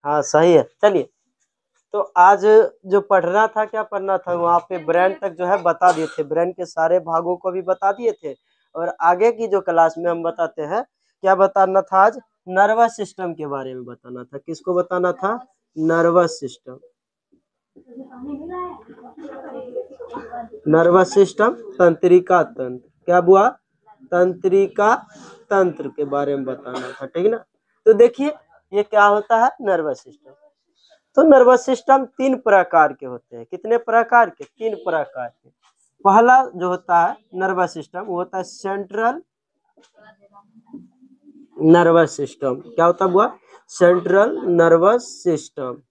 हाँ सही है। चलिए, तो आज जो पढ़ना था, क्या पढ़ना था, वहाँ पे ब्रेन तक जो है बता दिए थे, ब्रेन के सारे भागों को भी बता दिए थे। और आगे की जो क्लास में हम बताते हैं, क्या बताना था आज, नर्वस सिस्टम के बारे में बताना था। किसको बताना था? Nervous system. नर्वस सिस्टम, तंत्रिका तंत्र, क्या हुआ, तंत्रिका तंत्र के बारे में बताना था, ठीक ना। तो देखिए ये क्या होता है, नर्वस सिस्टम। तो नर्वस सिस्टम तीन प्रकार के होते हैं। कितने प्रकार के? तीन प्रकार के। पहला जो होता है नर्वस सिस्टम, वो होता है सेंट्रल नर्वस सिस्टम। क्या होता हुआ? Central nervous system.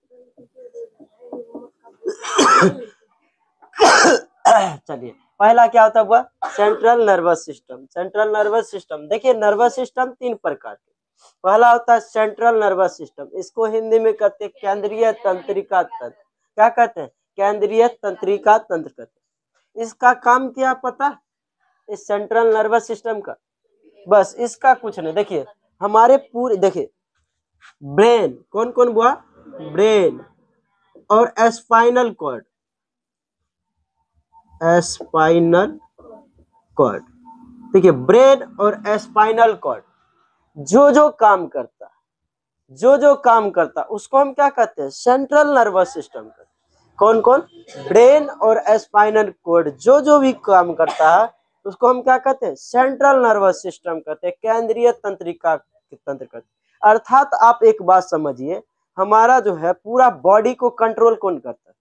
चलिए, पहला क्या होता हुआ, central nervous system. Central nervous system, देखिए नर्वस सिस्टम तीन प्रकार के। पहला होता है सेंट्रल नर्वस सिस्टम, इसको हिंदी में कहते हैं केंद्रीय तंत्रिका तंत्र। क्या कहते हैं? केंद्रीय तंत्रिका तंत्र कहते हैं। इसका काम क्या पता, इस सेंट्रल नर्वस सिस्टम का? बस इसका कुछ नहीं। देखिए हमारे पूरे, देखिए ब्रेन, कौन कौन हुआ, ब्रेन और स्पाइनल कॉर्ड, स्पाइनल कॉर्ड। देखिए ब्रेन और स्पाइनल कॉर्ड जो जो काम करता है, जो जो काम करता है उसको हम क्या कहते हैं, सेंट्रल नर्वस सिस्टम कहते हैं। कौन कौन? ब्रेन और स्पाइनल कॉर्ड जो जो भी काम करता है उसको हम क्या कहते हैं, सेंट्रल नर्वस सिस्टम कहते हैं, केंद्रीय तंत्रिका तंत्र कहते हैं। अर्थात आप एक बात समझिए, हमारा जो है पूरा बॉडी को कंट्रोल कौन करता है?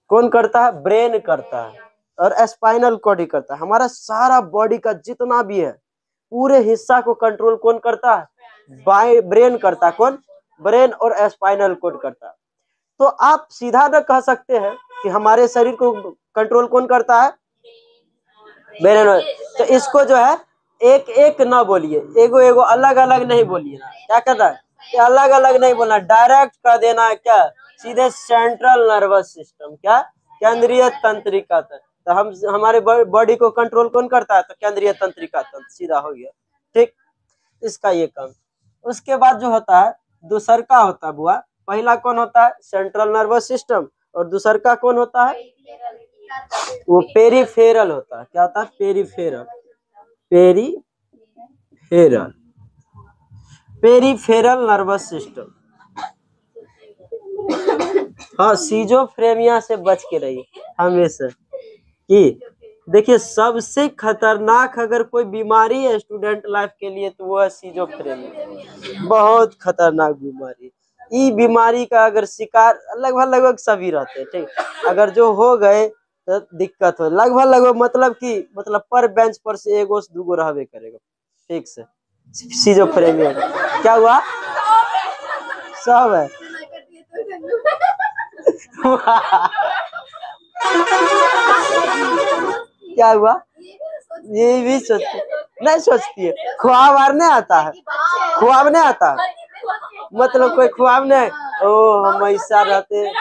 कौन करता है? ब्रेन करता है और स्पाइनल कॉर्ड ही करता है। हमारा सारा बॉडी का जितना भी है पूरे हिस्सा को कंट्रोल कौन करता है? ब्रेन करता है। कौन? ब्रेन और स्पाइनल कॉर्ड करता है। तो आप सीधा न कह सकते हैं कि हमारे शरीर को कंट्रोल कौन करता है? ब्रेन। तो इसको जो है एक एक ना बोलिए, एगो एगो अलग अलग नहीं बोलिए। क्या करना है कि अलग अलग नहीं बोलना, डायरेक्ट कर देना है क्या, सीधे सेंट्रल नर्वस सिस्टम, क्या, केंद्रीय तंत्रिका तंत्र। तो हम हमारे बॉडी को कंट्रोल कौन करता है? तो केंद्रीय तंत्रिका तंत्र, सीधा हो गया, ठीक। इसका ये काम। उसके बाद जो होता है दूसर का होता है बुआ, पहला कौन होता है, सेंट्रल नर्वस सिस्टम, और दूसर का कौन होता है, वो पेरीफेरल होता है। क्या होता है? Peripheral, peripheral, peripheral nervous system. हाँ, सीजोफ्रेनिया से बच के रहिए हमेशा। कि देखिए सबसे खतरनाक अगर कोई बीमारी है स्टूडेंट लाइफ के लिए तो वो है सीजोफ्रेनिया। बहुत खतरनाक बीमारी। ये बीमारी का अगर शिकार लगभग लगभग सभी रहते हैं, ठीक। अगर जो हो गए तो दिक्कत हो, लगभग लगभग मतलब कि मतलब पर बेंच पर से एगो से दूगो रहबे करेगा, ठीक से। सीजोफ्रेनिया क्या हुआ, सब है। क्या हुआ, ये भी सोचती नहीं, सोचती है ख्वाब आर नहीं आता है, ख्वाब नहीं आता, मतलब कोई ख्वाब नहीं, ओ हम ऐसा रहते।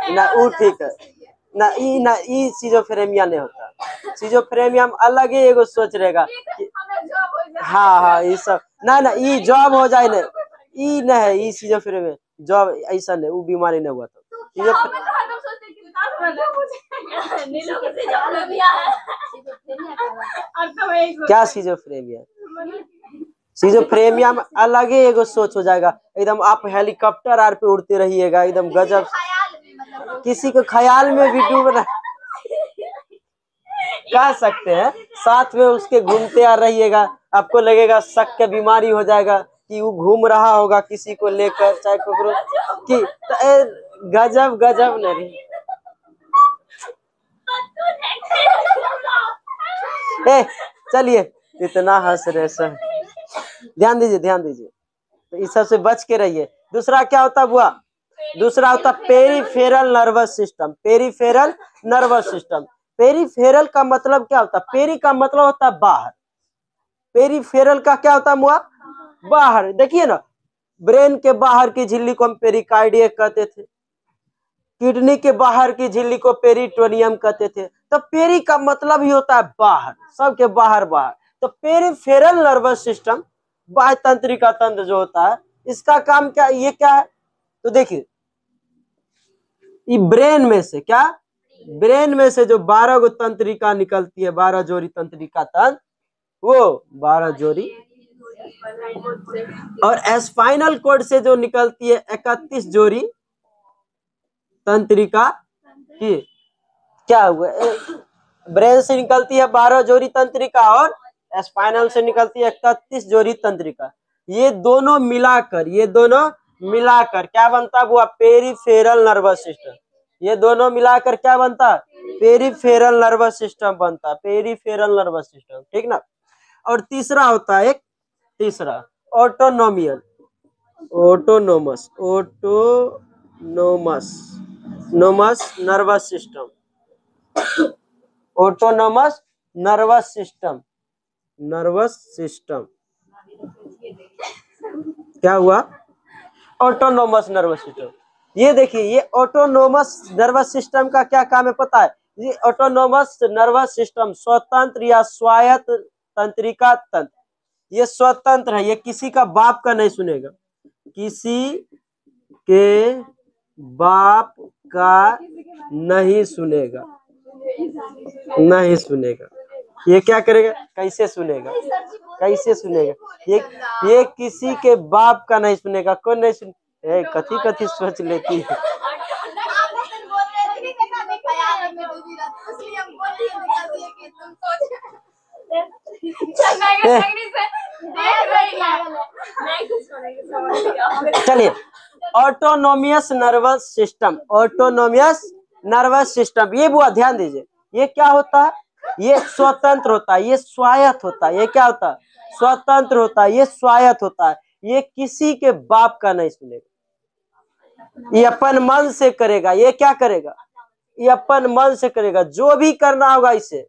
ना वो ठीक है ना ई सीजोफ्रेनिया नहीं होता। सीजोफ्रेनिया में अलग ही एगो सोच रहेगा। हाँ हाँ ये सब ना ना, ई जॉब हो जाए ना, ई नहीं है, ई सीजोफ्रेनिया जॉब ऐसा नहीं, वो बीमारी नहीं हुआ तो क्या सीजोफ्रेनिया। सीजोफ्रेनिया में अलग ही एगो सोच हो जाएगा, एकदम आप हेलीकॉप्टर आर पे उड़ते रहिएगा, एकदम गजब, किसी को ख्याल में भी डूबना कह सकते हैं, साथ में उसके घूमते आ रहिएगा, आपको लगेगा शक के बीमारी हो जाएगा कि वो घूम रहा होगा किसी को लेकर, चाहे कि गजब गजब नहीं। चलिए इतना हंस रहे सर, ध्यान दीजिए ध्यान दीजिए, तो इस सब से बच के रहिए। दूसरा क्या होता बुआ, दूसरा होता peripheral nervous system. Peripheral nervous system, peripheral का मतलब क्या होता है, पेरी का मतलब होता है बाहर, पेरीफेरल का क्या होता है मुआ, बाहर। देखिए ना, ब्रेन के बाहर की झिल्ली को हम पेरिकार्डिया कहते थे, किडनी के बाहर की झिल्ली को पेरिटोनियम कहते थे। तो पेरी का मतलब ही होता है बाहर, सबके बाहर बाहर। तो तो पेरिफेरल नर्वस सिस्टम, बाह्य तंत्रिका तंत्र जो होता है, इसका काम क्या, ये क्या है, तो देखिए ये ब्रेन में से क्या, ब्रेन में से जो 12 गो तंत्रिका निकलती है, 12 जोड़ी तंत्रिका तंत्र, वो 12 जोड़ी, और स्पाइनल कॉर्ड से जो निकलती है 31 जोड़ी तंत्रिका की, क्या हुआ, ब्रेन से निकलती है 12 जोड़ी तंत्रिका और स्पाइनल से निकलती है 31 जोड़ी तंत्रिका। ये दोनों मिलाकर क्या बनता है, वो पेरिफेरल नर्वस सिस्टम। ये दोनों मिलाकर क्या बनता है, पेरिफेरल नर्वस सिस्टम बनता है, पेरिफेरल नर्वस सिस्टम, ठीक ना। और तीसरा होता है, एक तीसरा ऑटोनोमियल, ऑटोनोमस नोमस nervous system, autonomous nervous system क्या हुआ, ऑटोनोमस नर्वस सिस्टम। ये देखिए, ये ऑटोनोमस नर्वस सिस्टम का क्या काम है पता है, ये ऑटोनोमस नर्वस सिस्टम स्वतंत्र या स्वायत्त तंत्रिका तंत्र, ये स्वतंत्र है, ये किसी का बाप का नहीं सुनेगा, किसी के बाप का नहीं सुनेगा, नहीं सुनेगा। ये क्या करेगा, कैसे सुनेगा, कैसे सुनेगा, ये किसी के बाप का नहीं सुनेगा, कौन नहीं सुन, कथी कथी सोच लेती है। चलिए, ऑटोनोमियस नर्वस सिस्टम, ऑटोनोमियस नर्वस सिस्टम, ये बुआ ध्यान दीजिए, ये क्या होता है, ये स्वतंत्र होता है, ये स्वायत्त होता है, ये क्या होता है, स्वतंत्र होता है, ये स्वायत्त होता है, ये किसी के बाप का नहीं सुनेगा, ये अपन मन से करेगा, ये क्या करेगा, ये अपन मन से करेगा, जो भी करना होगा इसे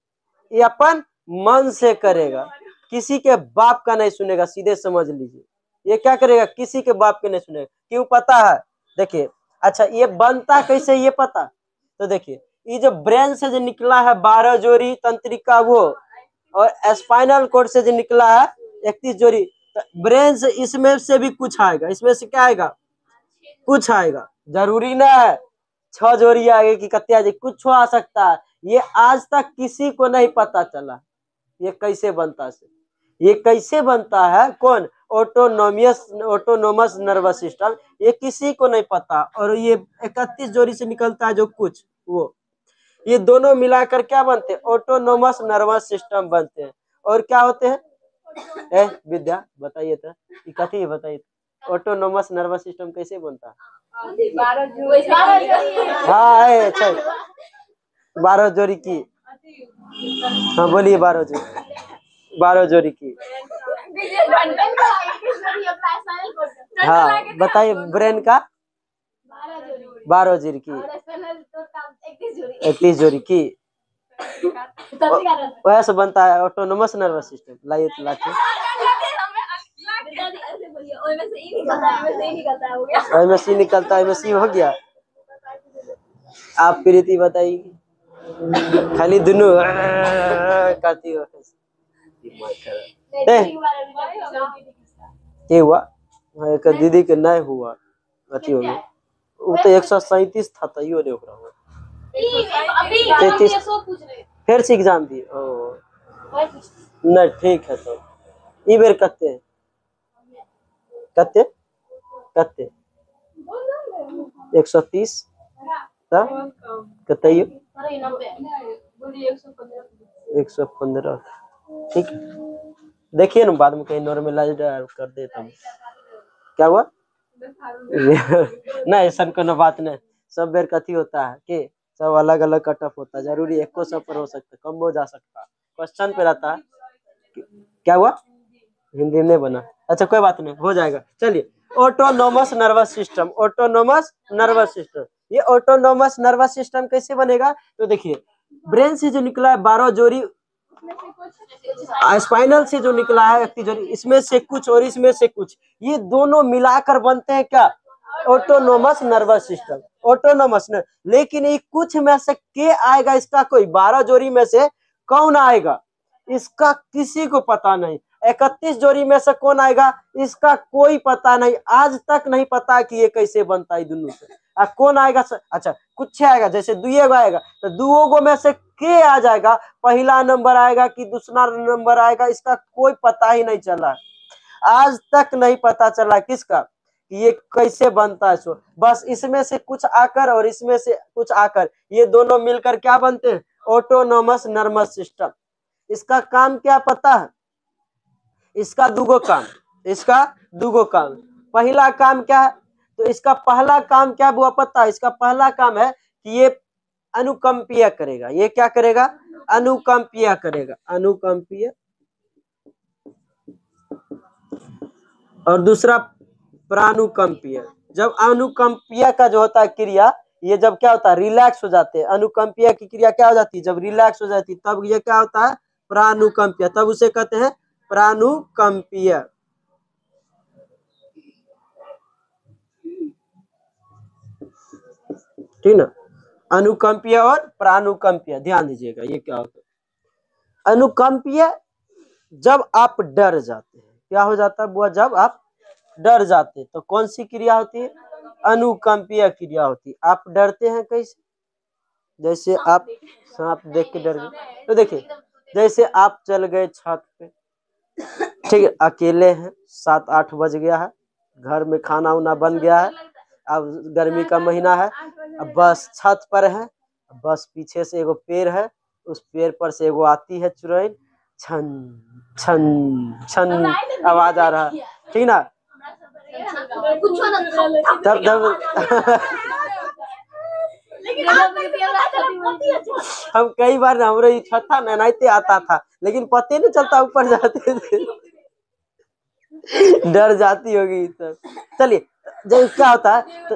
ये अपन मन से करेगा, किसी के बाप का नहीं सुनेगा, सीधे समझ लीजिए, ये क्या करेगा, किसी के बाप के नहीं सुनेगा। क्यों पता है, देखिए, अच्छा ये बनता कैसे ये पता, तो देखिए ये जो ब्रेन से जो निकला है 12 जोड़ी तंत्रिका वो, और स्पाइनल कॉर्ड से जो निकला है 31 जोड़ी, तो ब्रेन से इसमें से भी कुछ आएगा, इसमें से क्या आएगा, कुछ आएगा, जरूरी ना है 6 जोड़ी आगे की कत्ते आ जाए, कुछ आ सकता है। ये आज तक किसी को नहीं पता चला ये कैसे बनता है, ये कैसे बनता है, कौन, ऑटोनोमस नर्वस सिस्टम, ये किसी को नहीं पता। और ये 31 जोड़ी से निकलता है जो कुछ वो, ये दोनों मिलाकर क्या बनते हैं, ऑटोनोमस नर्वस सिस्टम बनते हैं। और क्या होते हैं, विद्या बताइए तो, कथी बताइए, ऑटोनोमस नर्वस सिस्टम कैसे बनता है, हाँ अच्छा 12 जोड़ी की, हाँ बोलिए 12 जोड़ी की, हाँ बताइए, ब्रेन का 12 जोड़ी की, 31 जोड़ी की, वैसे से बनता है ऑटोनोमस नर्वस सिस्टम। लाइए तो लाइए, में सी निकलता है, में सी हो गया। आप प्रीति बताइए, खाली दोनों करती हो, ये हुआ एक दीदी के नहीं हुआ, अति हो गया, वो तो 137 था, तैयो नहीं हो रहा, 33 फिर से एग्जाम दिए, नहीं ठीक है, तो ई बेर कत्ते कत्ते कत्ते 130 कतइयो 115, ठीक, देखिए ना बाद में कहीं नॉर्मलाइज कर देता हूँ। क्या हुआ नहीं ऐसा कोनो बात नहीं, सब बेर कथी होता है कि सब अलग अलग कट ऑफ होता है, जरूरी एको सब पर हो सकता है, कम हो जा सकता है, क्वेश्चन पे रहता है। क्या हुआ, हिंदी में बना, अच्छा कोई बात नहीं, हो जाएगा। चलिए, autonomous nervous system, autonomous nervous system, ये ऑटोनोमस नर्वस सिस्टम कैसे बनेगा, तो देखिए ब्रेन से जो निकला है 12 जोड़ी, स्पाइनल से जो निकला है 31 जोड़ी, इसमें से कुछ और इसमें से कुछ, ये दोनों मिलाकर बनते हैं क्या, ऑटोनोमस नर्वस सिस्टम, ऑटोनोमस न, लेकिन ये कुछ में से के आएगा, इसका कोई 12 जोड़ी में से कौन आएगा, इसका किसी को पता नहीं। 31 जोड़ी में से कौन आएगा इसका कोई पता नहीं, आज तक नहीं पता कि ये कैसे बनता है दोनों से। कौन आएगा अच्छा कुछ आएगा, जैसे दुएगो आएगा तो दुओगो में से के आ जाएगा, पहला नंबर आएगा कि दूसरा नंबर आएगा, इसका कोई पता ही नहीं चला, आज तक नहीं पता चला किसका कि ये कैसे बनता है। सो बस इसमें से कुछ आकर और इसमें से कुछ आकर ये दोनों मिलकर क्या बनते हैं, ऑटोनोमस नर्वस सिस्टम। इसका काम क्या पता है, इसका दुगो काम, इसका दुगो काम। पहला काम क्या है, तो इसका पहला काम क्या हुआ पता है, इसका पहला काम है कि ये अनुकंपीय करेगा। ये क्या करेगा, अनुकंपीय करेगा, अनुकंपीय। और दूसरा प्रानुकंपीय। जब अनुकंपीय का जो होता है क्रिया, ये जब क्या होता है रिलैक्स हो जाते हैं, अनुकंपीय की क्रिया क्या हो जाती है जब रिलैक्स हो जाती है, तब ये क्या होता है प्रानुकंपीय, तब उसे कहते हैं प्रानुकंपीय। ठीक ना, अनुकंपीय और प्रानुकंपीय, ध्यान दीजिएगा ये क्या होता है। अनुकंपीय जब आप डर जाते हैं, क्या हो जाता है बुआ, जब आप डर जाते हैं तो कौन सी क्रिया होती है, अनुकंपीय क्रिया होती है। आप डरते हैं कैसे, जैसे आप सांप देख के डर गए, तो देखिए जैसे आप चल गए छत पे, ठीक है, अकेले हैं, 7-8 बज गया है, घर में खाना उना बन गया है, अब गर्मी का महीना है, अब बस छत पर है, बस पीछे से एगो पेड़ है, उस पेड़ पर से एगो आती है चुड़ैल, छन छन छन आवाज आ रहा है, ठीक ना, तब हम कई बार हमारे छत था नहाते आता था, लेकिन पता नहीं चलता ऊपर जाते थे डर जाती होगी तब। चलिए जब क्या होता है तो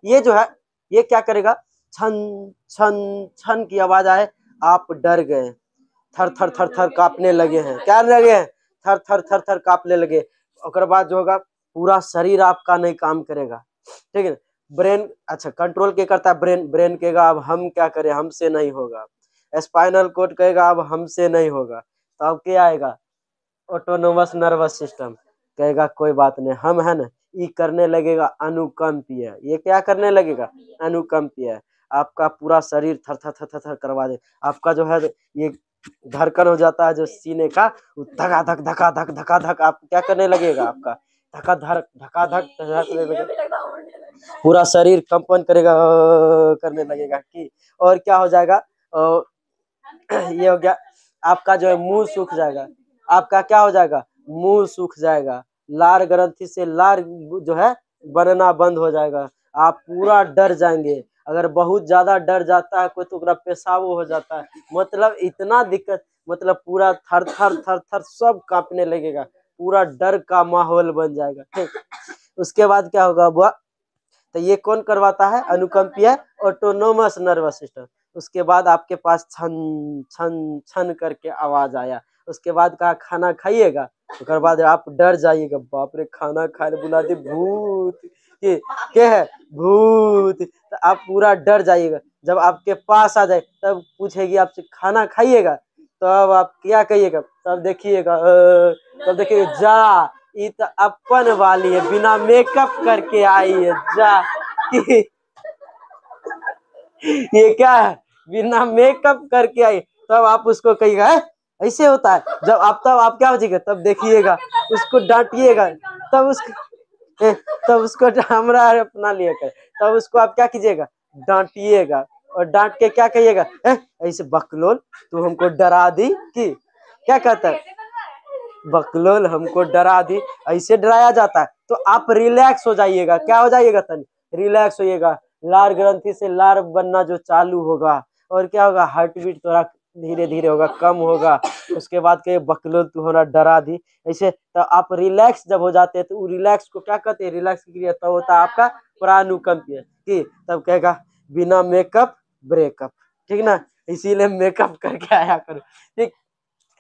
ये जो है ये क्या करेगा, छन छन छन की आवाज आए, आप डर गए, थर थर थर थर कांपने लगे हैं, क्या लगे हैं, थर थर थर थर कांपने लगे। और बाद जो होगा पूरा शरीर आपका नहीं काम करेगा, ठीक है। ब्रेन अच्छा कंट्रोल क्या करता है, ब्रेन, ब्रेन कहेगा अब हम क्या करें, हमसे नहीं होगा। स्पाइनल कोड कहेगा अब हमसे नहीं होगा, तो अब क्या आएगा, ऑटोनोमस नर्वस सिस्टम कहेगा कोई बात नहीं, हम है ना, ये करने लगेगा अनुकंपीय। ये क्या करने लगेगा, अनुकंपीय। आपका पूरा शरीर थर थर थर थर थर करवा दे, आपका जो है ये धड़कन हो जाता है जो सीने का, धका धक धका धक धका धक, आप क्या करने लगेगा, आपका धका धक धका धक धकने लगेगा, पूरा शरीर कंपन करेगा, करने लगेगा कि, और क्या हो जाएगा, ये हो गया आपका जो है मुंह सूख जाएगा, आपका क्या हो जाएगा, मुंह सूख जाएगा, लार ग्रंथि से लार जो है बनना बंद हो जाएगा, आप पूरा डर जाएंगे। अगर बहुत ज्यादा डर जाता है कोई तो पेशाब हो जाता है, मतलब इतना दिक्कत, मतलब पूरा थर थर थर थर सब कांपने लगेगा, पूरा डर का माहौल बन जाएगा, ठीक। उसके बाद क्या होगा बुआ, तो ये कौन करवाता है, अनुकंपीय ऑटोनोमस नर्वस सिस्टम। उसके बाद आपके पास छन छन छन करके आवाज आया, उसके बाद कहा खाना खाइएगा, उसके बाद आप डर जाइएगा, बाप रे खाना खाने बुला दे, भूत के है, भूत, तो आप पूरा डर जाइएगा। जब आपके पास आ जाए तब पूछेगी आपसे खाना खाइएगा, तो अब आप क्या कहिएगा, तब देखिएगा तब देखिएगा जा ये तो अपन वाली है, बिना मेकअप करके आई है, जा कि ये क्या है, बिना मेकअप करके आई, तब आप उसको कहिएगा ऐसे होता है, जब आप तब आप क्या हो जाएगा, तब देखिएगा उसको डांटिएगा, तब उसको हमरा अपना लिया कर, तब उसको आप क्या कीजिएगा, डांटिएगा, और डांट के क्या कहिएगा, ऐसे बकलोल तू हमको डरा दी कि, क्या कहता है, बकलोल हमको डरा दी, ऐसे डराया जाता है। तो आप रिलैक्स हो जाइएगा, क्या हो जाइएगा, तनी रिलैक्स होइएगा, लार ग्रंथि से लार बनना जो चालू होगा, और क्या होगा, हार्ट बीट थोड़ा धीरे धीरे होगा, कम होगा। उसके बाद के बकलोल तू हमारा डरा दी, ऐसे तो आप रिलैक्स जब हो जाते हैं, तो रिलैक्स को क्या कहते हैं, रिलैक्स की क्रिया तब होता है आपका प्रानुकंपीय कि, तब कहेगा बिना मेकअप ब्रेकअप, ठीक ना, इसीलिए मेकअप करके आया करो, ठीक।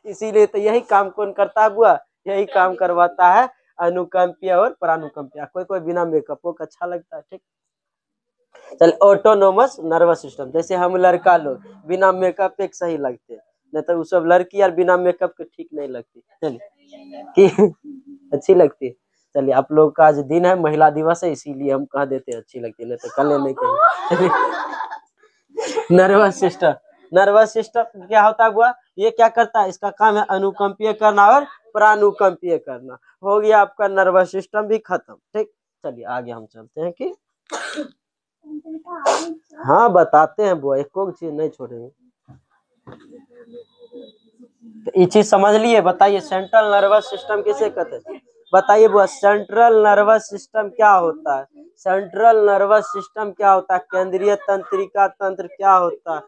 इसीलिए तो यही काम कौन करता है बुआ, यही काम करवाता है अनुकंपीय और प्रानुकंपीय। कोई कोई बिना मेकअप को अच्छा लगता है, ठीक। चल ऑटोनोमस नर्वस सिस्टम, जैसे हम लड़का लोग बिना मेकअप एक सही लगते, नहीं तो वो सब लड़की यार बिना मेकअप के ठीक नहीं लगती, चलिए कि अच्छी लगती है। चलिए आप लोग का आज दिन है, महिला दिवस है, इसीलिए हम कह देते हैं अच्छी लगती है, नहीं तो कल नहीं कहेंगे। नर्वस सिस्टम, नर्वस सिस्टम क्या होता है बुआ, ये क्या करता है, इसका काम है अनुकंपीय करना और प्रानुकंपीय करना। हो गया आपका नर्वस सिस्टम भी खत्म, ठीक। चलिए आगे हम चलते हैं कि हाँ बताते हैं बुआ, एक चीज नहीं छोड़ेंगे। तो ये चीज समझ लिए, बताइए सेंट्रल नर्वस सिस्टम किसे कहते हैं, बताइए बुआ सेंट्रल नर्वस सिस्टम क्या होता है, सेंट्रल नर्वस सिस्टम क्या होता है, केंद्रीय तंत्रिका तंत्र क्या होता है,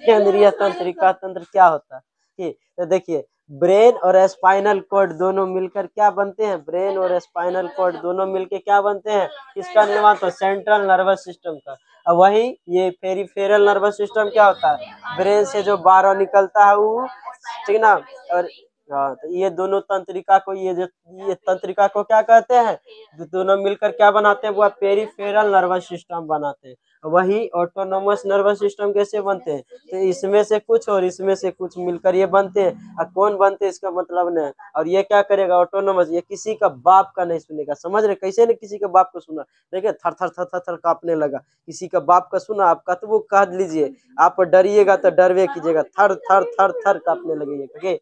केंद्रीय तंत्रिका तंत्र क्या होता है, ठीक। तो देखिए ब्रेन और स्पाइनल कॉर्ड दोनों मिलकर क्या बनते हैं, ब्रेन और स्पाइनल कॉर्ड दोनों मिलकर क्या बनते हैं, किसका निर्माण, तो सेंट्रल नर्वस सिस्टम का। और वही ये पेरिफेरल नर्वस सिस्टम क्या होता है, ब्रेन से जो बाहर निकलता है वो, ठीक ना। और हाँ तो ये दोनों तंत्रिका को, ये तंत्रिका को क्या कहते हैं, दोनों मिलकर क्या बनाते हैं, वो पेरिफेरल नर्वस सिस्टम बनाते हैं। वही ऑटोनोमस नर्वस सिस्टम कैसे बनते हैं, तो इसमें से कुछ और इसमें से कुछ मिलकर ये बनते हैं। और कौन बनते हैं इसका मतलब नहीं। और ये क्या करेगा ऑटोनोमस, ये किसी का बाप का नहीं सुनेगा, समझ रहे, कैसे ने किसी का बाप को सुना, देखिए थर थर थर थर थर कांपने लगा, किसी का बाप का सुना आप कतबो कह लीजिए, आप डरिएगा तो डरवे कीजिएगा, थर थर थर थर कांपने लगेगा, ठीक।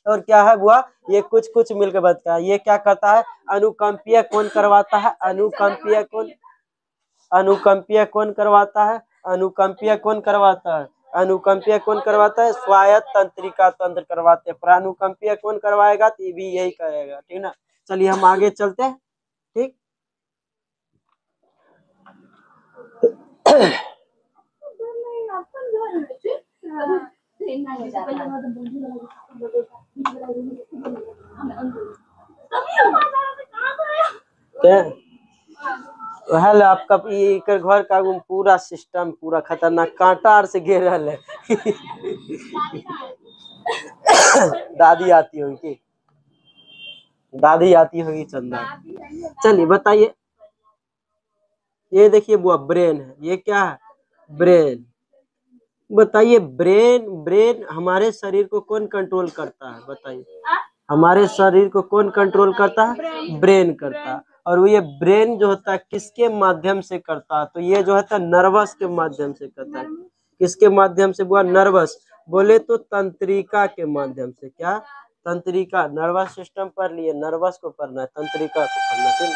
और क्या है बुआ, ये कुछ कुछ मिलकर बनता है, ये क्या करता है, अनुकंपीय कौन करवाता है, अनुकंपीय कौन, अनुकंपीय कौन करवाता है, अनुकंपीय कौन करवाता है, अनुकंपीय कौन करवाता है, स्वायत्त तंत्रिका तंत्र करवाते हैं। प्रानुकंपीय कौन करवाएगा, तो ये भी यही करेगा, ठीक ना। चलिए हम आगे चलते हैं, ठीक। हेलो आपका ये घर का पूरा सिस्टम पूरा खतरनाक कांटा आर से घेरल है। दादी आती होगी कि, दादी आती होगी चंदा। चलिए बताइए, ये देखिए बुआ ब्रेन है, ये क्या है, ब्रेन। बताइए ब्रेन, ब्रेन हमारे शरीर को कौन कंट्रोल करता है, बताइए हमारे शरीर को कौन कंट्रोल करता है, ब्रेन करता है। और वो ये ब्रेन जो होता है किसके माध्यम से करता है, तो ये जो होता है नर्वस के माध्यम से करता है। किसके माध्यम से बुआ, नर्वस, बोले तो तंत्रिका के माध्यम से, क्या, तंत्रिका। नर्वस सिस्टम पढ़ लिए, नर्वस को पढ़ना है, तंत्रिका को पढ़ना है।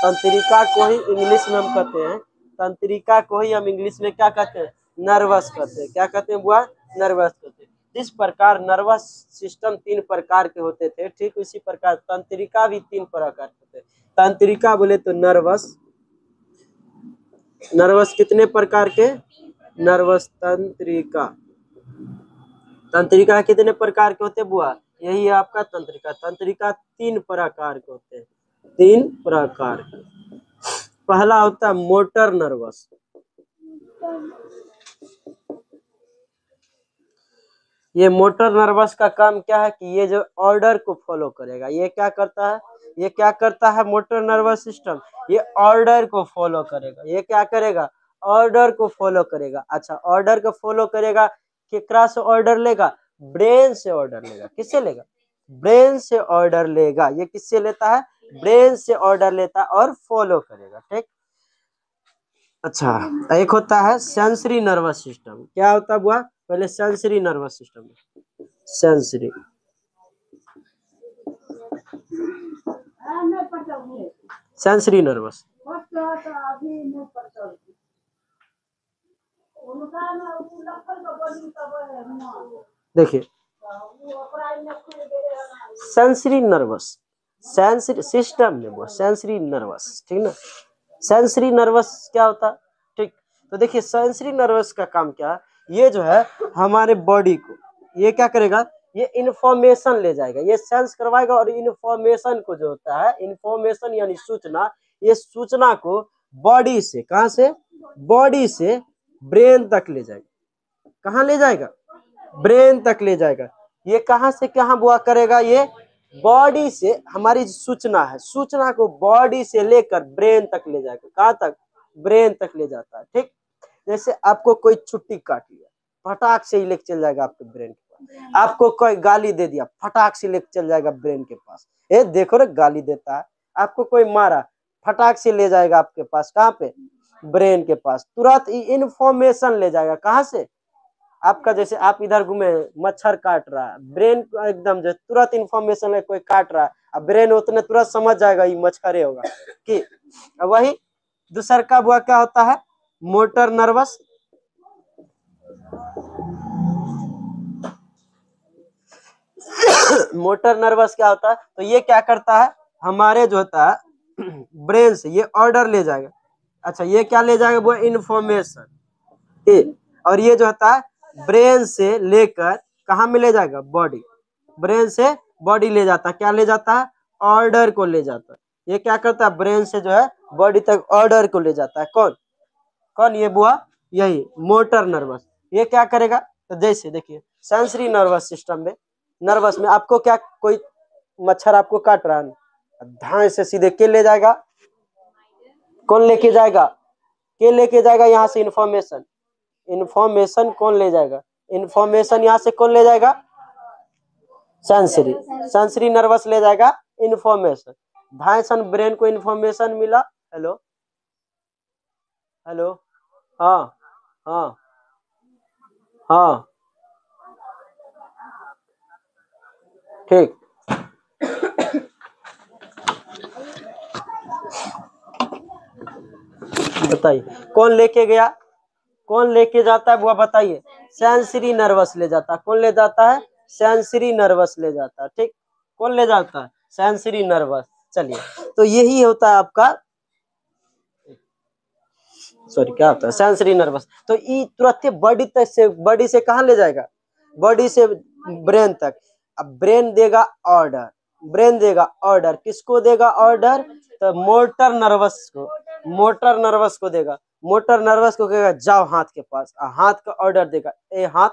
तंत्रिका को ही इंग्लिश में हम कहते हैं, तंत्रिका को ही हम इंग्लिश में क्या कहते हैं, नर्वस कहते हैं। क्या कहते हैं बुआ, नर्वस कहते हैं। इस प्रकार नर्वस सिस्टम 3 प्रकार के होते थे, ठीक उसी प्रकार तंत्रिका भी 3 प्रकार के थे। तंत्रिका बोले तो नर्वस, नर्वस कितने प्रकार के, नर्वस तंत्रिका, तंत्रिका कितने प्रकार के होते बुआ, यही है आपका तंत्रिका। तंत्रिका 3 प्रकार के होते हैं, 3 प्रकार के। पहला होता है मोटर नर्वस, ये मोटर नर्वस का काम क्या है कि ये जो ऑर्डर को फॉलो करेगा, ये क्या करता है, ये क्या करता है मोटर नर्वस सिस्टम, ये ऑर्डर को फॉलो करेगा। ये क्या करेगा, ऑर्डर को फॉलो करेगा। अच्छा ऑर्डर को फॉलो करेगा, केकरा से ऑर्डर लेगा, ब्रेन से ऑर्डर लेगा। किससे लेगा, ब्रेन से ऑर्डर लेगा। ये किससे लेता है, ब्रेन से ऑर्डर लेता है और फॉलो करेगा, ठीक। अच्छा एक होता है सेंसरी नर्वस सिस्टम, क्या होता है बुआ, पहले sensory nervous system, sensory, sensory nervous, देखिए सेंसरी नर्वस, सेंसरी सिस्टम में वो सेंसरी नर्वस, ठीक ना। सेंसरी नर्वस क्या होता है, ठीक। तो देखिए सेंसरी नर्वस का काम क्या है, ये जो है हमारे बॉडी को ये क्या करेगा, ये इंफॉर्मेशन ले जाएगा, ये सेंस करवाएगा। और इंफॉर्मेशन को जो होता है, इंफॉर्मेशन यानी सूचना, ये सूचना को बॉडी से, कहां से, बॉडी से ब्रेन तक ले जाएगा। कहां ले जाएगा, ब्रेन तक ले जाएगा। ये कहां से कहां बुआ करेगा, ये बॉडी से, हमारी सूचना है, सूचना को बॉडी से लेकर ब्रेन तक ले जाएगा। कहां तक, ब्रेन तक ले जाता है। ठीक, जैसे आपको कोई छुट्टी काट लिया, फटाक से ही लेके चल जाएगा आपके ब्रेन के पास। आपको कोई गाली दे दिया, फटाक से लेके चल जाएगा ब्रेन के पास। ए देखो रे गाली देता है। आपको कोई मारा, फटाक से ले जाएगा आपके पास, कहाँ पे? ब्रेन के पास। तुरंत इंफॉर्मेशन ले जाएगा, कहाँ से? आपका जैसे आप इधर घूमे, मच्छर काट रहा है, ब्रेन एकदम जो तुरंत इंफॉर्मेशन है, कोई काट रहा है, अब ब्रेन उतने तुरंत समझ जाएगा ये मच्छर होगा कि। वही दूसर का हुआ क्या होता है? Motor nervous. मोटर नर्वस क्या होता है? तो ये क्या करता है, हमारे जो होता है ब्रेन से ये ऑर्डर ले जाएगा। अच्छा, ये क्या ले जाएगा? वो इंफॉर्मेशन। और ये जो होता है ब्रेन से लेकर कहाँ में ले जाएगा? बॉडी। ब्रेन से बॉडी ले जाता है, क्या ले जाता है? ऑर्डर को ले जाता है। ये क्या करता है? ब्रेन से जो है बॉडी तक ऑर्डर को ले जाता है। कौन कौन? ये बुआ, यही मोटर नर्वस। ये क्या करेगा? तो जैसे देखिए सेंसरी नर्वस सिस्टम में, नर्वस में आपको क्या, कोई मच्छर आपको काट रहा है, धाए से सीधे के ले जाएगा। कौन लेके जाएगा? के लेके जाएगा यहाँ से इंफॉर्मेशन। इंफॉर्मेशन कौन ले जाएगा? इंफॉर्मेशन यहाँ से कौन ले जाएगा? सेंसरी नर्वस ले जाएगा इंफॉर्मेशन। धाए सन ब्रेन को इंफॉर्मेशन मिला। हेलो हेलो, हाँ हाँ हाँ, ठीक। बताइए कौन लेके गया? कौन लेके जाता है वो बताइए? सेंसरी नर्वस ले जाता है। कौन ले जाता है? सेंसरी नर्वस ले जाता है। ठीक, कौन ले जाता है? Sensory nervous. चलिए, तो यही होता है आपका, सॉरी क्या होता है? Sensory nervous. तो ये तुरंत बॉडी तक से, बॉडी से कहाँ ले जाएगा? बॉडी से ब्रेन तक। अब ब्रेन देगा ऑर्डर, ब्रेन देगा ऑर्डर, किसको देगा ऑर्डर? तो मोटर नर्वस को, मोटर नर्वस को देगा। मोटर नर्वस को कहेगा जाओ हाथ के पास, हाथ का ऑर्डर देगा, ए हाथ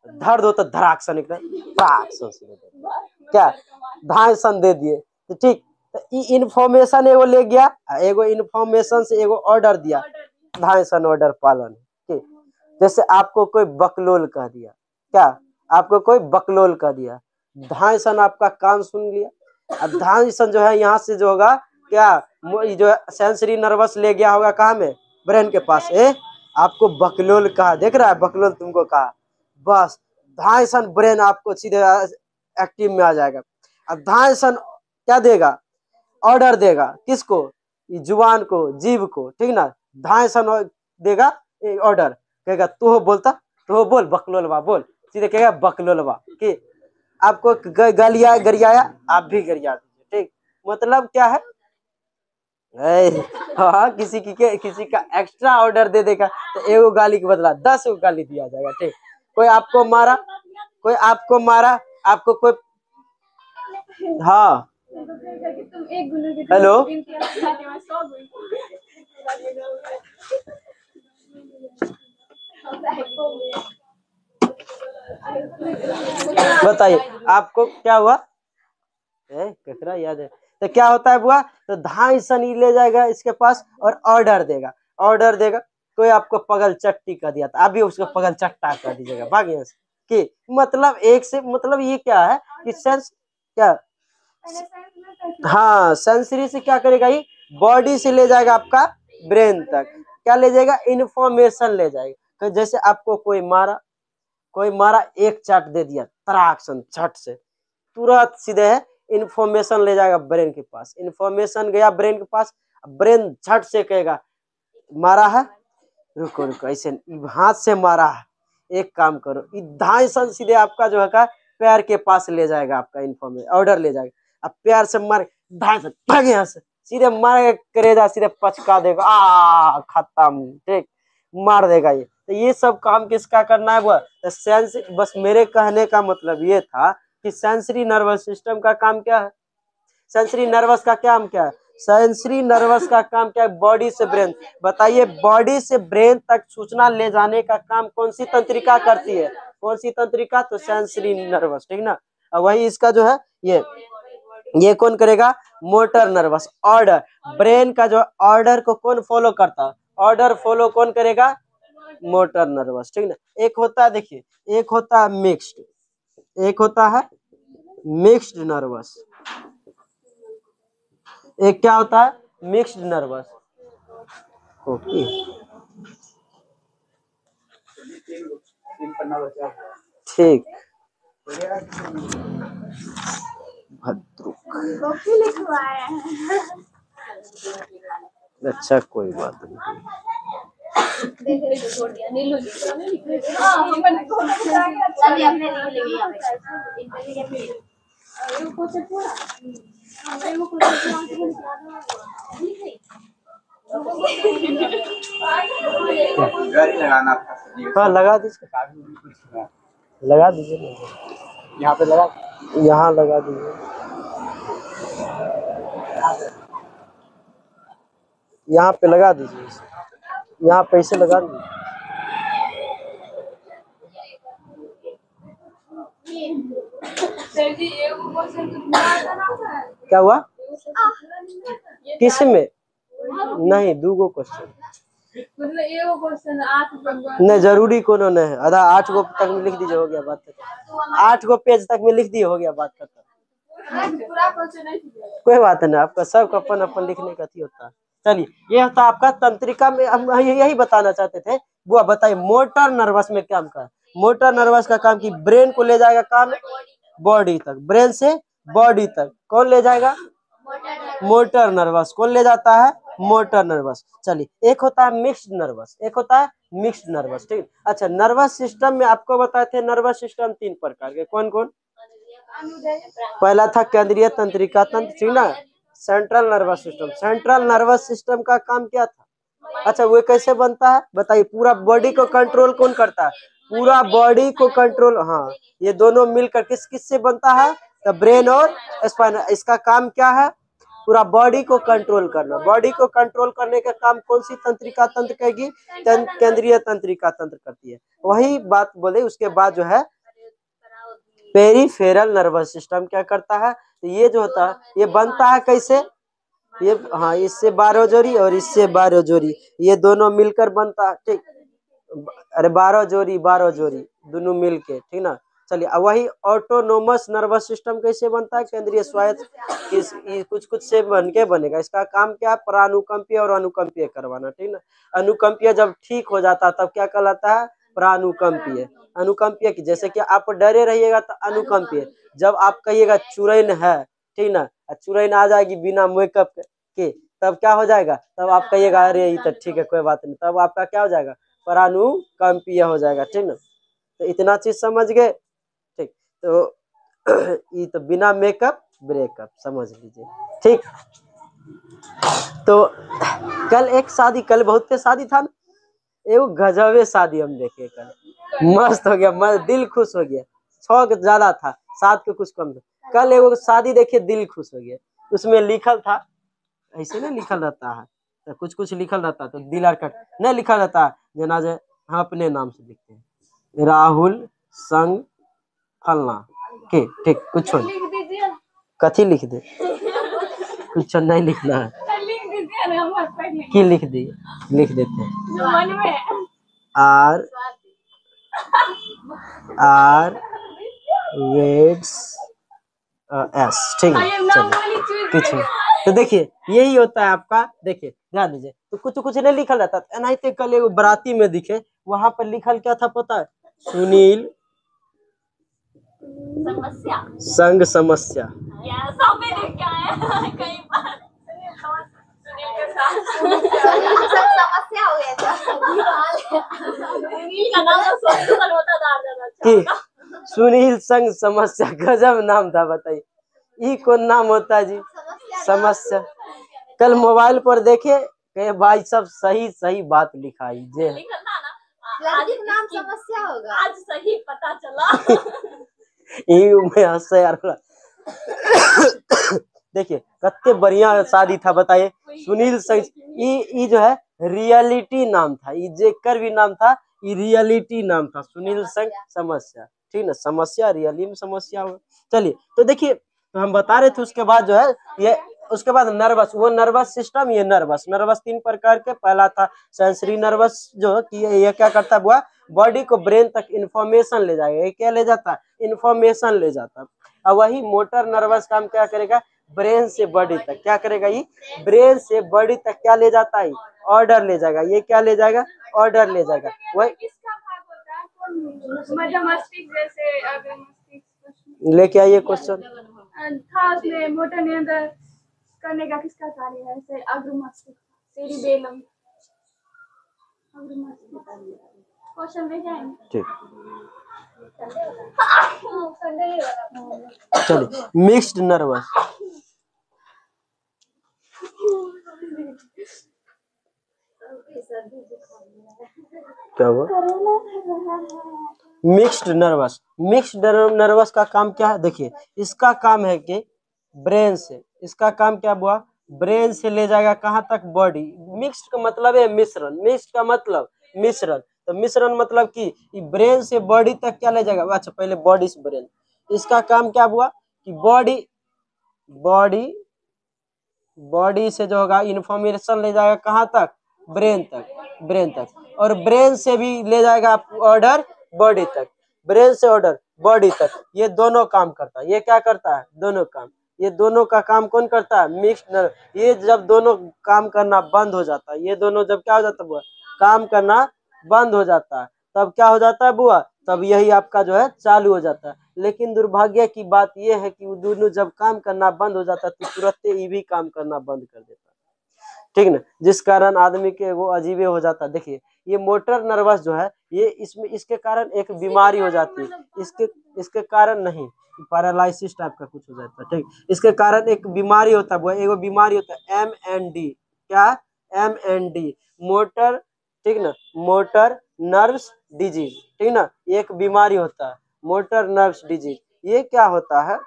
धर दो, तो धड़ाक सन क्या धाय सन दे दिए। तो ठीक, तो इंफॉर्मेशन एगो ले गया, एगो इंफॉर्मेशन से एगो ऑर्डर दिया, धाय सन ऑर्डर पालन। ठीक, जैसे आपको कोई बकलोल कह दिया, क्या आपको कोई बकलोल कह दिया, धाय सन आपका कान सुन लिया। अब धाय सन जो है यहाँ से जो होगा क्या, जो सेंसरी नर्वस ले गया होगा कहाँ में? ब्रेन के पास। आपको बकलोल कहा, देख रहा है बकलोल तुमको कहा, बस धाय सन ब्रेन आपको सीधे एक्टिव में आ जाएगा। अब धाय सन क्या देगा? ऑर्डर देगा, किसको? जुबान को, जीव को, ठीक ना। धाय सन देगा ऑर्डर, कहेगा तू हो बोलता, तू हो बोल बकलोलवा बोल, सीधे कहेगा बकलोलवा कि आपको गलिया गरियाया, आप भी गरिया दीजिए। ठीक, मतलब क्या है? हाँ, किसी का एक्स्ट्रा ऑर्डर दे देगा तो एगो गाली के बदला 10 गो गाली दिया जाएगा। ठीक, कोई आपको मारा, कोई आपको मारा, आपको कोई, हाँ हेलो, बताइए आपको क्या हुआ? ककरा याद है? तो क्या होता है बुआ? तो धाई सनी ले जाएगा इसके पास और ऑर्डर देगा, ऑर्डर देगा। कोई आपको पगल चट्टी कर दिया था, अभी उसको पगल चट्टा कर दीजिएगा, भाग यहाँ से। कि मतलब एक से, मतलब ये क्या है कि सेंस क्या, हाँ सेंसरी से क्या करेगा? ये बॉडी से ले जाएगा आपका ब्रेन तक, क्या ले जाएगा? इंफॉर्मेशन ले जाएगा। तो जैसे आपको कोई मारा, कोई मारा, एक चाट दे दिया तराक्सन झट से, तुरंत सीधे है इंफॉर्मेशन ले जाएगा ब्रेन के पास। इंफॉर्मेशन गया ब्रेन के पास, ब्रेन झट से कहेगा मारा है, रुको रुको, ऐसे हाथ से मारा है, एक काम करो, धाई सन सीधे आपका जो है पैर के पास ले जाएगा, आपका इंफॉर्मेशन ऑर्डर ले जाएगा। अब प्यार से मार, धाई से भाग यहाँ से, सीधे मार करेगा, सीधे पचका देगा, खत्म। ठीक, मार देगा ये। तो ये सब काम किसका करना है? वो सेंस। बस मेरे कहने का मतलब ये था कि सेंसरी नर्वस सिस्टम का काम क्या है? सेंसरी नर्वस का काम क्या है? सेंसरी नर्वस का काम क्या है? बॉडी से ब्रेन। बताइए, बॉडी से ब्रेन तक सूचना ले जाने का काम कौन सी तंत्रिका करती है? कौन सी तंत्रिका? तो सेंसरी नर्वस, ठीक ना। वही इसका जो है ये ये कौन करेगा? Motor nervous. ऑर्डर, ब्रेन का जो ऑर्डर को कौन फॉलो करता? ऑर्डर फॉलो कौन करेगा? मोटर नर्वस, ठीक ना। एक होता है, देखिए, एक होता है मिक्स्ड, एक होता है मिक्स्ड नर्वस, एक क्या होता है? Mixed nervous. ओके, ठीक। अच्छा, कोई बात नहीं। हाँ, लगा दीजिए, लगा दीजिए, यहाँ पे लगा, यहाँ लगा दीजिए, यहाँ पे लगा दीजिए, यहाँ पैसे लगा दीजिए। क्या हुआ? किस में? नहीं, 2 क्वेश्चन नहीं, जरूरी कोनो नहीं है। आधा 8 गो तक में लिख दीजिए, हो गया बात खत्म। 8 गो पेज तक में लिख दिए, हो गया बात खत्म। कोई बात नहीं, आपका सब अपन अपन लिखने का थी होता है। चलिए, ये होता आपका तंत्रिका में, हम यही बताना चाहते थे। वो बताइए मोटर नर्वस में क्या काम का? मोटर नर्वस का काम की ब्रेन को ले जाएगा काम बॉडी तक, ब्रेन से बॉडी तक कौन ले जाएगा? Motor nervous. कौन ले जाता है? Motor nervous. चलिए, एक होता है मिक्स्ड नर्वस, एक होता है मिक्स्ड नर्वस, ठीक। अच्छा, नर्वस सिस्टम में आपको बताए थे नर्वस सिस्टम 3 प्रकार के, कौन कौन? पहला था केंद्रीय तंत्रिका तंत्र, ठीक ना। Central nervous system, central nervous system का काम क्या था? अच्छा, वो कैसे बनता है बताइए? पूरा बॉडी को कंट्रोल कौन करता है? पूरा बॉडी को कंट्रोल, हाँ, ये दोनों मिलकर किस किस से बनता है? तो ब्रेन और स्पाइनल। इसका काम क्या है? पूरा बॉडी को कंट्रोल करना। बॉडी को कंट्रोल करने का काम कौन सी तंत्रिका तंत्र करेगी? केंद्रीय तंत्रिका तंत्र करती है। वही बात बोले, उसके बाद जो है पेरिफेरल नर्वस सिस्टम क्या करता है? तो ये जो होता है, ये बनता है कैसे? ये, हाँ, इससे बारह और इससे बारह, ये दोनों मिलकर बनता है, ठीक। अरे 12 जोड़ी दोनों मिलके, ठीक ना। चलिए, अब वही ऑटोनोमस नर्वस सिस्टम कैसे बनता है? केंद्रीय स्वायत्त, कुछ कुछ से बन के बनेगा। इसका काम क्या है? प्रानुकंपीय और अनुकंपीय करवाना, ठीक ना। अनुकंपीय जब ठीक हो जाता है तब क्या कहलाता है? प्रानुकंपीय। अनुकंपीय की, जैसे कि आप डरे रहिएगा तो अनुकंपीय। जब आप कहिएगा चुड़ैल है, ठीक ना, चुड़ैल आ जाएगी बिना मेकअप के, तब क्या हो जाएगा? तब आप कहिएगा अरे ये तो ठीक है, कोई बात नहीं, तब आपका क्या हो जाएगा? प्रानुकंपीय हो जाएगा, ठीक ना। तो इतना चीज समझ गए, ठीक। तो ये तो बिना मेकअप ब्रेकअप समझ लीजिए, ठीक। तो कल एक शादी, कल बहुत के शादी था ना, एगो गजबे शादी हम देखे कल, मस्त हो गया, दिल खुश हो गया। 6 ज्यादा था, 7 के कुछ कम था। कल एगो शादी देखे, दिल खुश हो गया। उसमें लिखल था, ऐसे नहीं लिखल रहता है, तो कुछ कुछ लिखल रहता है, तो दिल आर कट नहीं लिखल रहता है, जना जे हम अपने नाम से लिखते हैं, राहुल संग फलना के, ठीक। कुछ कथी लिख दे? कुछ नहीं लिखना है, की लिख दिए, लिख देते हैं आर वेड्स एस, ठीक है। चलिए, कुछ तो देखिए, यही होता है आपका। देखिए, ध्यान दीजिए, तो कुछ कुछ नहीं लिखल रहता। एनाहिते कल एगो बराती में दिखे, वहां पर लिखल क्या था पता है? सुनील संग समस्या। सुनील संग समस्या, गजब नाम था, बताइए ये कौन नाम होता है जी? समस्या। कल मोबाइल पर देखे, कहे भाई सब सही सही बात लिखाई जे नाम समस्या होगा, आज सही पता चला। मैं हंसे यार। देखिए कितने बढ़िया शादी था, बताइए। सुनील संग, ये जो है रियलिटी नाम था, ये जेकर भी नाम था, ये रियलिटी नाम था, सुनील संग समस्या, ठीक ना। समस्या रियली में समस्या हो। चलिए, तो देखिए तो हम बता रहे थे उसके बाद जो है ये, उसके बाद नर्वस, वो नर्वस सिस्टम, ये नर्वस, नर्वस 3 प्रकार के। पहला था सेंसरी नर्वस, जो कि ये क्या करता है बुआ, बॉडी को ब्रेन तक इंफॉर्मेशन ले जाएगा। ये क्या ले जाता है, इंफॉर्मेशन ले जाता है। और वही मोटर नर्वस काम क्या करेगा, ब्रेन से बॉडी तक क्या करेगा, ये ब्रेन से बॉडी तक क्या ले जाता है, ऑर्डर ले जाएगा। ये क्या ले जाएगा, ऑर्डर ले जाएगा। वही लेके आइए क्वेश्चन। था उसमें मोटर नियंत्रण करने का किसका कार्य है, जैसे अग्रमस्तिष्क, सेरिबेलम, क्वेश्चन ले जाएंगे। ठीक, चलिए मिक्स्ड नर्वस। क्या हुआ, मिक्स्ड नर्वस। मिक्स्ड नर्वस का काम क्या है, देखिए इसका काम है कि ब्रेन से, इसका काम क्या हुआ, ब्रेन से ले जाएगा कहाँ तक, बॉडी। मिक्स्ड का मतलब है मिश्रण, मिक्स्ड का मतलब मिश्रण, तो मिश्रण मतलब कि ब्रेन से बॉडी तक क्या ले जाएगा। अच्छा पहले बॉडी से ब्रेन, इसका काम क्या हुआ कि बॉडी बॉडी बॉडी से जो होगा इंफॉर्मेशन ले जाएगा कहाँ तक, ब्रेन तक, ब्रेन तक। और ब्रेन से भी ले जाएगा ऑर्डर बॉडी तक, ब्रेन से ऑर्डर बॉडी तक। ये दोनों काम करता है। ये क्या करता है, दोनों काम। ये दोनों का काम कौन करता है, मिक्स्ड नर्व। ये जब दोनों काम करना बंद हो जाता है, ये दोनों जब क्या हो जाता है बुआ, काम करना बंद हो जाता है, तब क्या हो जाता है बुआ, तब यही आपका जो है चालू हो जाता है। लेकिन दुर्भाग्य की बात यह है कि वो दोनों जब काम करना बंद हो जाता है तो तुरंत ये भी काम करना बंद कर देता है, ठीक ना, जिस कारण आदमी के वो अजीबे हो जाता है। देखिए ये मोटर नर्वस जो है, ये इसमें इसके कारण एक बीमारी हो जाती है, इसके कारण नहीं, पैरालिसिस टाइप का कुछ हो जाता है, ठीक। इसके कारण एक बीमारी होता है, वो एक बीमारी होता है MND, क्या, MND, मोटर, ठीक ना, मोटर नर्व्स डिजीज, ठीक ना, एक बीमारी होता है मोटर नर्व्स डिजीज। ये क्या होता है,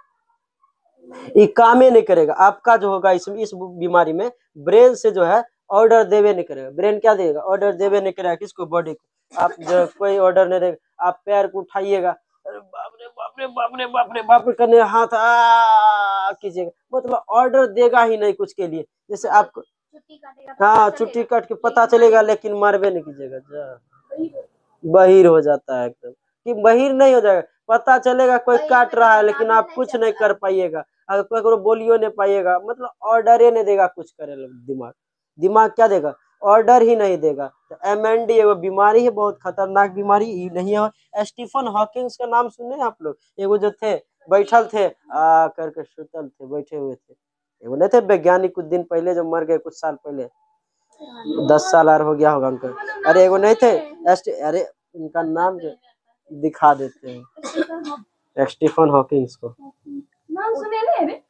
ये काम ही नहीं करेगा आपका जो होगा इस बीमारी में, ब्रेन से जो है ऑर्डर देवे नहीं करेगा। ब्रेन क्या देगा, ऑर्डर देवे नहीं करेगा किसको, बॉडी को। आप जो कोई ऑर्डर नहीं देगा, आप पैर को उठाइएगा, अरे बाप रे बाप रे बाप रे बाप रे बाप रे करने हाथ कीजिएगा, मतलब ऑर्डर देगा ही नहीं कुछ के लिए। जैसे आपको हाँ छुट्टी काट के पता चलेगा, लेकिन मारवे नहीं कीजिएगा, बहिर हो जाता है एकदम, कि बहिर नहीं हो जाएगा, पता चलेगा कोई काट रहा है लेकिन आप कुछ नहीं कर पाइएगा, अगर कोई को बोलियो नहीं पाइएगा, मतलब ऑर्डर ही नहीं देगा कुछ करे। दिमाग दिमाग क्या देगा, ऑर्डर ही नहीं देगा। तो MND एगो बीमारी है, बहुत खतरनाक बीमारी ही नहीं है। स्टीफन हॉकिंग्स का नाम सुने आप लोग, एगो जो थे बैठल थे करके सुतल थे, बैठे हुए थे, एगो नहीं थे वैज्ञानिक, कुछ दिन पहले जो मर गए, कुछ साल पहले, 10 साल और हो गया होगा उनको। अरे एगो नहीं थे अरे उनका नाम जो दिखा देते हैं, स्टीफन हॉकिंग्स को। नाम सुने नहीं रे,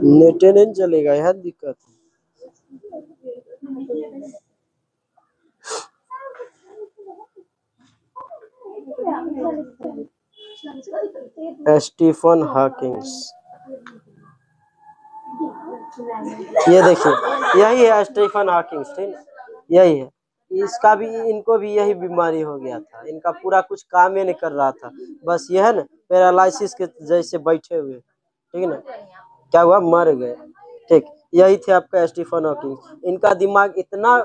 नेट नहीं चलेगा, यह दिक्कत है। स्टीफन हॉकिंग्स, ये देखिए यही है स्टीफन हॉकिंग्स, ठीक, यही है। इसका भी, इनको भी यही बीमारी हो गया था, इनका पूरा कुछ काम ही नहीं कर रहा था, बस यह है ना पैरालिसिस के जैसे बैठे हुए, ठीक ना, क्या हुआ, मर गए, ठीक। यही थे आपका स्टीफन हॉकिंग्स। इनका दिमाग इतना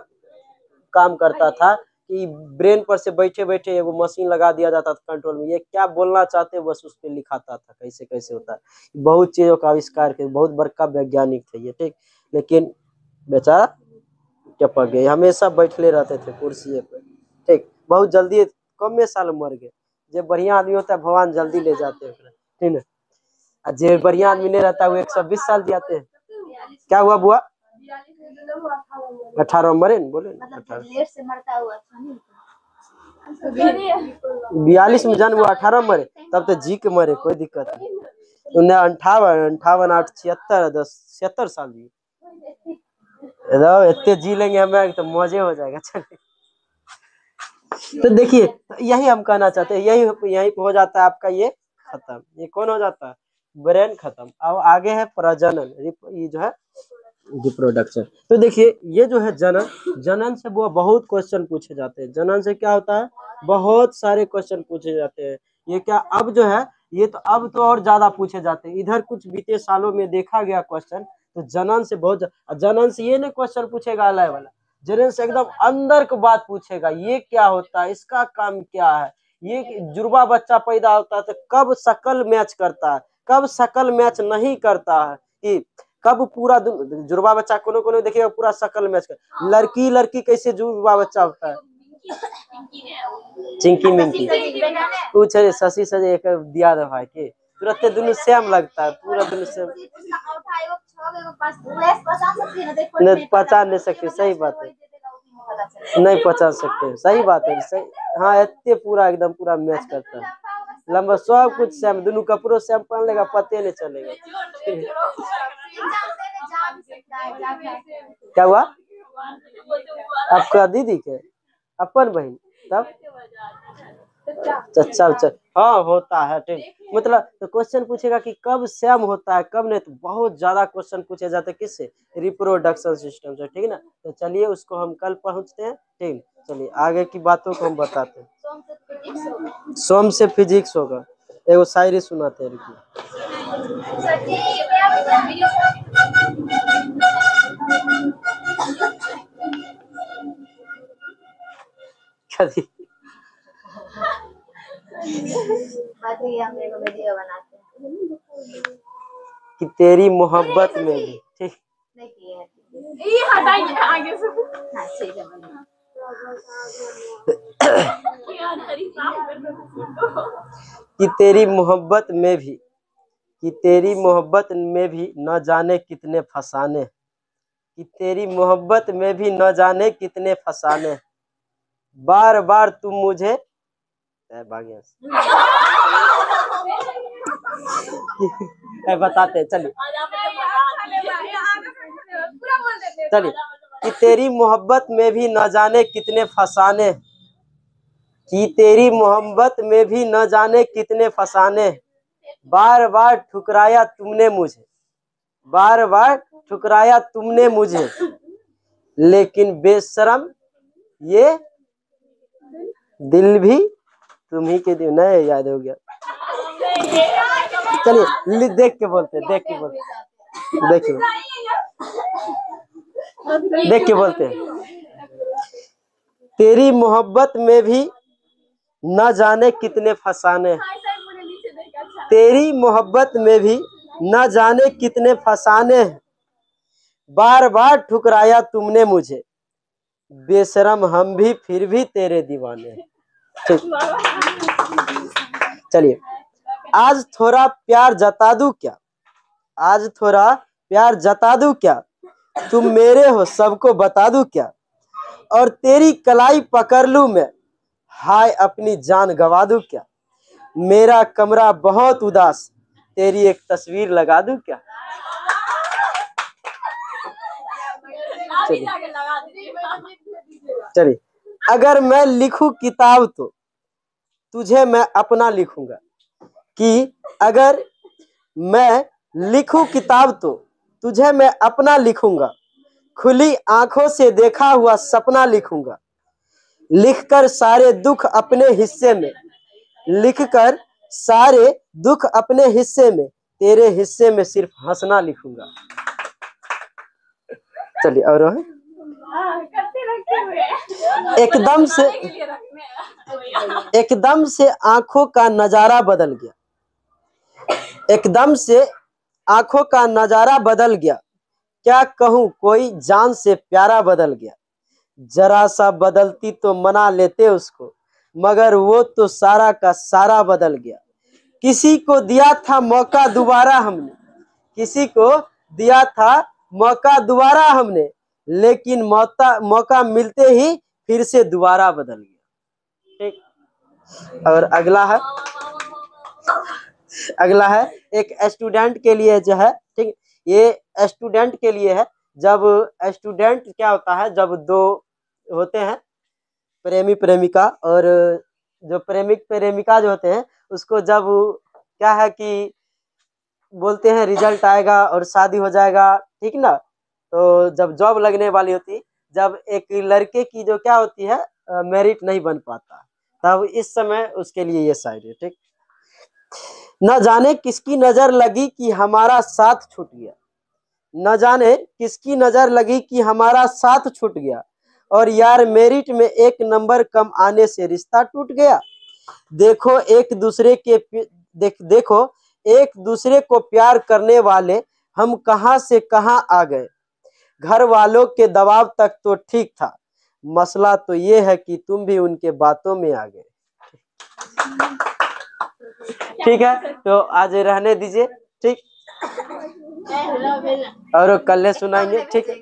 काम करता था कि ब्रेन पर से बैठे बैठे एगो मशीन लगा दिया जाता था कंट्रोल में, ये क्या बोलना चाहते बस उस पर लिखाता था, कैसे कैसे होता है। बहुत चीजों का आविष्कार किया, बहुत बड़का वैज्ञानिक थे ये, ठीक। लेकिन बेचारा टपक गए, हमेशा बैठले रहते थे कुर्सी पे, ठीक। बहुत जल्दी कम में साल मर गए। जो बढ़िया आदमी होता है भगवान जल्दी ले जाते हैं, ठीक है। जो बढ़िया आदमी नहीं रहता है वो 120 साल जियाते हैं। क्या हुआ बुआ, 18 मरे न, बोले 42 में जन्म हुआ, 18 मरे, तब तो जी के मरे, कोई दिक्कत नहीं। उन्हें 58 8 76 10 76 साल जी, इतने जी लेंगे हमें तो मजे हो जाएगा। चलिए तो देखिए यही हम कहना चाहते हैं, यही हो जाता है आपका ये खत्म। ये कौन हो जाता है, ब्रेन खत्म। अब आगे है प्रजनन, ये जो है रिप्रोडक्शन। तो देखिए ये जो है जनन, जनन से वो बहुत क्वेश्चन पूछे जाते हैं। जनन से क्या होता है, बहुत सारे क्वेश्चन पूछे जाते हैं। ये क्या अब जो है, ये तो अब तो और ज्यादा पूछे जाते हैं। इधर कुछ बीते सालों में देखा गया क्वेश्चन, तो जनन से बहुत जनन से ये नहीं क्वेश्चन पूछेगा अलग वाला, जनन से एकदम अंदर की बात पूछेगा। ये क्या होता है, इसका काम क्या है, ये जुड़वा बच्चा पैदा होता है तो कब शकल मैच करता है, कब शकल मैच नहीं करता है, कि कब पूरा जुड़वा बच्चा कोनो कोनो देखिएगा पूरा शकल मैच कर, लड़की लड़की कैसे जुड़वा बच्चा होता है, चिंकी मिंकी कुछ है शशि से एक दिया दे भाई के तुरंत दोनों सेम लगता है, पूरा दोनों सेम नहीं पहचान नहीं सकते। सही बात है, नहीं पहचान सकते, सही बात है, सही। हाँ इतने पूरा एकदम पूरा मैच करता है, लंबा सब कुछ सेम, दोनों कपड़ों सेम पहन लेगा पते नहीं चलेगा। क्या हुआ आपका दीदी के अपन बहन, तब चचा उच्चा, हाँ होता है ठीक। मतलब तो क्वेश्चन पूछेगा कि कब सेम होता है कब नहीं, तो बहुत ज्यादा क्वेश्चन पूछे जाते हैं किससे, रिप्रोडक्शन सिस्टम से, ठीक ना। तो चलिए उसको हम कल पहुंचते हैं, ठीक। चलिए आगे की बातों को हम बताते हैं। सोम से फिजिक्स होगा, एगो शायरी सुनाते हैं, रुकिए। कि तेरी मोहब्बत में भी, ठीक ये हटाइए आगे से। कि तेरी मोहब्बत में भी, कि तेरी मोहब्बत में भी न जाने कितने फसाने, कि तेरी मोहब्बत में भी न जाने कितने फसाने, बार बार तुम मुझे बताते चलिए, चलिए कि तेरी मोहब्बत में भी न जाने कितने फसाने, कि तेरी मोहब्बत में भी न जाने कितने फसाने, बार बार ठुकराया तुमने मुझे, बार बार ठुकराया तुमने मुझे, लेकिन बेशरम ये दिल भी तुम ही के दिल, नहीं याद हो गया। चलिए देख के बोलते, देख के बोलते, देख के बोलते हैं। तेरी मोहब्बत में भी न जाने कितने फसाने, तेरी मोहब्बत में भी न जाने कितने फसाने, बार बार ठुकराया तुमने मुझे, बेशरम हम भी फिर भी तेरे दीवाने। चलिए आज थोड़ा प्यार जता दूं क्या, आज थोड़ा प्यार जता दूं क्या, तुम मेरे हो सबको बता दूं क्या, और तेरी कलाई पकड़ लूं मैं, हाय अपनी जान गवा दूं क्या, मेरा कमरा बहुत उदास, तेरी एक तस्वीर लगा दूं क्या। चलिए अगर मैं लिखूं किताब तो तुझे मैं अपना लिखूंगा, कि अगर मैं लिखूं किताब तो तुझे मैं अपना लिखूंगा, खुली आंखों से देखा हुआ सपना लिखूंगा, लिखकर सारे दुख अपने हिस्से में, लिखकर सारे दुख अपने हिस्से में, तेरे हिस्से में सिर्फ हंसना लिखूंगा। चलिए और है एकदम से, एकदम से आंखों का नजारा बदल गया, एकदम से आंखों का नजारा बदल गया, क्या कहूं कोई जान से प्यारा बदल गया, जरा सा बदलती तो मना लेते उसको, मगर वो तो सारा का सारा बदल गया, किसी को दिया था मौका दोबारा हमने, किसी को दिया था मौका दोबारा हमने, लेकिन मौका मिलते ही फिर से दोबारा बदल गया। ठीक और अगला है, अगला है एक स्टूडेंट के लिए जो है, ठीक ये स्टूडेंट के लिए है। जब स्टूडेंट क्या होता है, जब दो होते हैं प्रेमी प्रेमिका, और जो प्रेमिक प्रेमिका जो होते हैं उसको जब क्या है कि बोलते हैं रिजल्ट आएगा और शादी हो जाएगा, ठीक ना, तो जब जॉब लगने वाली होती, जब एक लड़के की जो क्या होती है मेरिट नहीं बन पाता, तब इस समय उसके लिए ये शायरी है। ठीक। न जाने किसकी नजर लगी कि हमारा साथ छूट गया, न जाने किसकी नजर लगी कि हमारा साथ छूट गया, और यार मेरिट में 1 नंबर कम आने से रिश्ता टूट गया। देखो एक दूसरे के देखो एक दूसरे को प्यार करने वाले हम कहां से कहां आ गए। घर वालों के दबाव तक तो ठीक था, मसला तो ये है कि तुम भी उनके बातों में आ गए। ठीक है, तो आज रहने दीजिए। ठीक, और कल सुनाएंगे। ठीक है।